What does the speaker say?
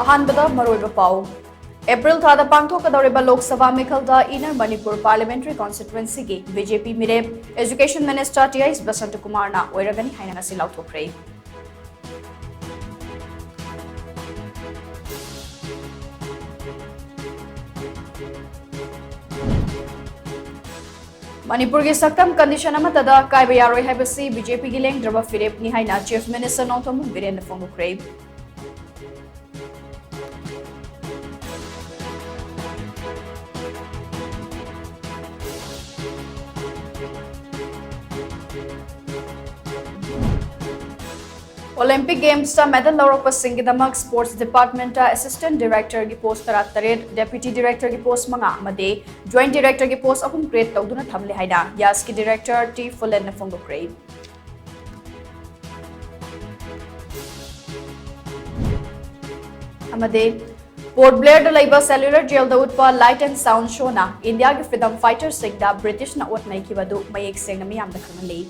अहानबदा मरोइबा पाउ April thada pangthokadoriba Lok Sabha mikhalda Inner Manipur Parliamentary Constituency ki BJP mirep Education Minister T.I. Basantakumar na oiragani haina ngasi lauthokre. Manipur ki sakam condition amatada kaiba yaroi haibasi BJP gi lengdraba firep ni haina Chief Minister Notom Biren phongukre. Olympic Games ta medal lawrokpa singgidamak Sports Department ta Assistant Director gi post tarat Deputy Director gi post manga amade Joint Director gi post ahum create tawduna thamle haida Yas ki Director T Fulen na phongukre. Amade Port Blair da laiba cellular jail da utpa light and sound show na India gi freedom fighter sing da British na otnai ki badu mayek seng na miyam da khangalei.